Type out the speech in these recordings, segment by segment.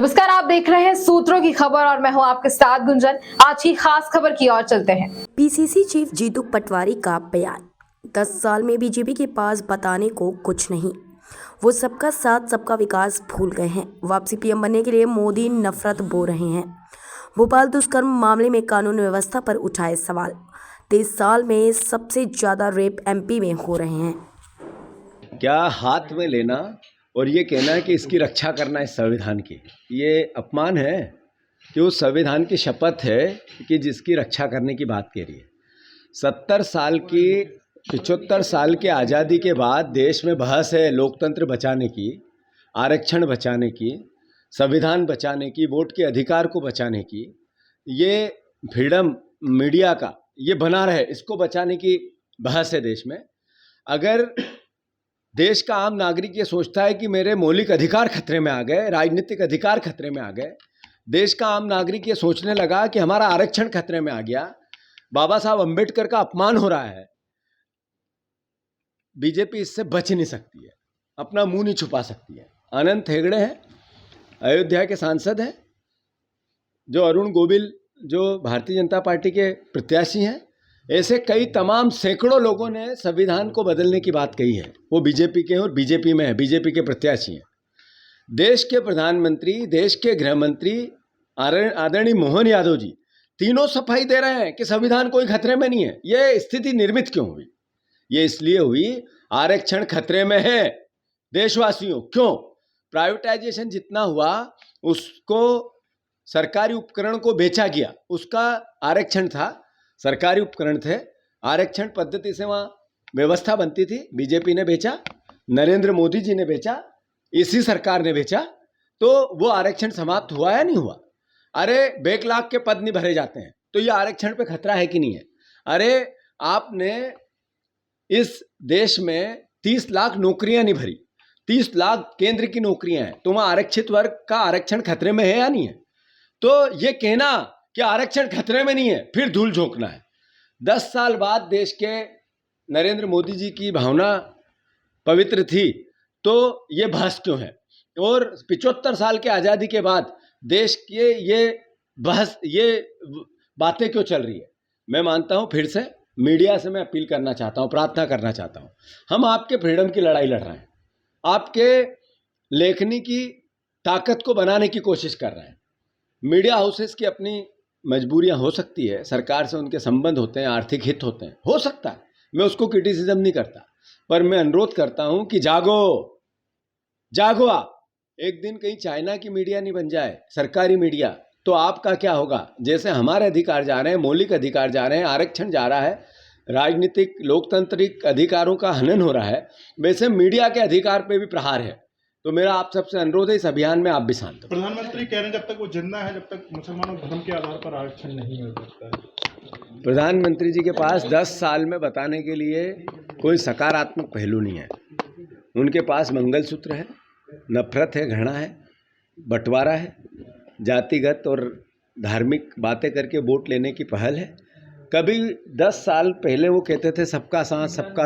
नमस्कार, आप देख रहे हैं सूत्रों की खबर और मैं हूं आपके साथ गुंजन। आज की खास खबर की ओर चलते हैं। पीसीसी चीफ जीतू पटवारी का बयान, 10 साल में बीजेपी के पास बताने को कुछ नहीं, वो सबका साथ सबका विकास भूल गए हैं। वापसी पीएम बनने के लिए मोदी नफरत बो रहे हैं। भोपाल दुष्कर्म मामले में कानून व्यवस्था पर उठाए सवाल। 23 साल में सबसे ज्यादा रेप एमपी में हो रहे हैं। क्या हाथ में लेना और ये कहना है कि इसकी रक्षा करना है संविधान की, ये अपमान है कि उस संविधान की शपथ है कि जिसकी रक्षा करने की बात कह रही है। 70 साल की 75 साल की आज़ादी के बाद देश में बहस है लोकतंत्र बचाने की, आरक्षण बचाने की, संविधान बचाने की, वोट के अधिकार को बचाने की, ये फ्रीडम मीडिया का ये बना रहे, इसको बचाने की बहस है देश में। अगर देश का आम नागरिक ये सोचता है कि मेरे मौलिक अधिकार खतरे में आ गए, राजनीतिक अधिकार खतरे में आ गए, देश का आम नागरिक ये सोचने लगा कि हमारा आरक्षण खतरे में आ गया, बाबा साहब अंबेडकर का अपमान हो रहा है, बीजेपी इससे बच नहीं सकती है, अपना मुंह नहीं छुपा सकती है। अनंत हेगड़े हैं, अयोध्या के सांसद हैं, जो अरुण गोविल जो भारतीय जनता पार्टी के प्रत्याशी हैं, ऐसे कई तमाम सैकड़ों लोगों ने संविधान को बदलने की बात कही है। वो बीजेपी के हैं और बीजेपी में है, बीजेपी के प्रत्याशी हैं। देश के प्रधानमंत्री, देश के गृह मंत्री आदरणीय मोहन यादव जी तीनों सफाई दे रहे हैं कि संविधान कोई खतरे में नहीं है। ये स्थिति निर्मित क्यों हुई? ये इसलिए हुई, आरक्षण खतरे में है देशवासियों। क्यों? प्राइवेटाइजेशन जितना हुआ उसको सरकारी उपकरण को बेचा गया, उसका आरक्षण था, सरकारी उपकरण थे, आरक्षण पद्धति से वहाँ व्यवस्था बनती थी, बीजेपी ने बेचा, नरेंद्र मोदी जी ने बेचा, इसी सरकार ने बेचा, तो वो आरक्षण समाप्त हुआ या नहीं हुआ? अरे बैकलॉग के पद नहीं भरे जाते हैं तो ये आरक्षण पे खतरा है कि नहीं है? अरे आपने इस देश में 30 लाख नौकरियां नहीं भरी, 30 लाख केंद्र की नौकरियां हैं, तो वहाँ आरक्षित वर्ग का आरक्षण खतरे में है या नहीं है? तो ये कहना कि आरक्षण खतरे में नहीं है, फिर धूल झोंकना है। 10 साल बाद देश के नरेंद्र मोदी जी की भावना पवित्र थी, तो ये बहस क्यों है? और 75 साल के आज़ादी के बाद देश के ये बहस, ये बातें क्यों चल रही है? मैं मानता हूँ, फिर से मीडिया से मैं अपील करना चाहता हूँ, प्रार्थना करना चाहता हूँ, हम आपके फ्रीडम की लड़ाई लड़ रहे हैं, आपके लेखनी की ताकत को बनाने की कोशिश कर रहे हैं। मीडिया हाउसेस की अपनी मजबूरियां हो सकती है, सरकार से उनके संबंध होते हैं, आर्थिक हित होते हैं, हो सकता है, मैं उसको क्रिटिसिज्म नहीं करता, पर मैं अनुरोध करता हूं कि जागो, जागो आप। एक दिन कहीं चाइना की मीडिया नहीं बन जाए, सरकारी मीडिया, तो आपका क्या होगा? जैसे हमारे अधिकार जा रहे हैं, मौलिक अधिकार जा रहे हैं, आरक्षण जा रहा है, राजनीतिक लोकतांत्रिक अधिकारों का हनन हो रहा है, वैसे मीडिया के अधिकार पे भी प्रहार है। तो मेरा आप सबसे अनुरोध है, इस अभियान में आप भी शांत हो। प्रधानमंत्री कह रहे हैं जब तक वो जिंदा है, जब तक मुसलमानों धर्म के आधार पर आरक्षण नहीं मिल सकता है। प्रधानमंत्री जी के पास 10 साल में बताने के लिए कोई सकारात्मक पहलू नहीं है। उनके पास मंगलसूत्र है, नफरत है, घृणा है, बंटवारा है, जातिगत और धार्मिक बातें करके वोट लेने की पहल है। कभी 10 साल पहले वो कहते थे सबका साथ सबका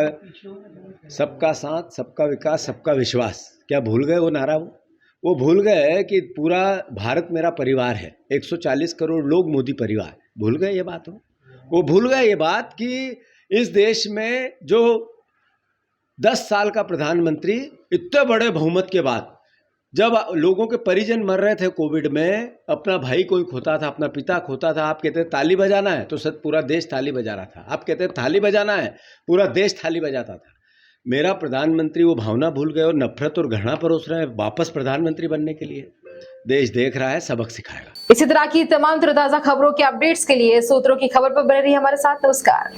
विकास, सबका विश्वास। क्या भूल गए वो नारा? वो भूल गए कि पूरा भारत मेरा परिवार है, 140 करोड़ लोग मोदी परिवार। भूल गए ये बात? वो भूल गए ये बात कि इस देश में जो 10 साल का प्रधानमंत्री इतने बड़े बहुमत के बाद, जब लोगों के परिजन मर रहे थे कोविड में, अपना भाई कोई खोता था, अपना पिता खोता था, आप कहते ताली बजाना है तो पूरा देश ताली बजा रहा था। आप कहते थाली बजाना है, पूरा देश थाली बजाता था। मेरा प्रधानमंत्री वो भावना भूल गए और नफरत और घृणा परोस रहे हैं वापस प्रधानमंत्री बनने के लिए। देश देख रहा है, सबक सिखाएगा। इसी तरह की तमाम ताजा खबरों के अपडेट्स के लिए सूत्रों की खबर पर बने रहिए हमारे साथ। नमस्कार।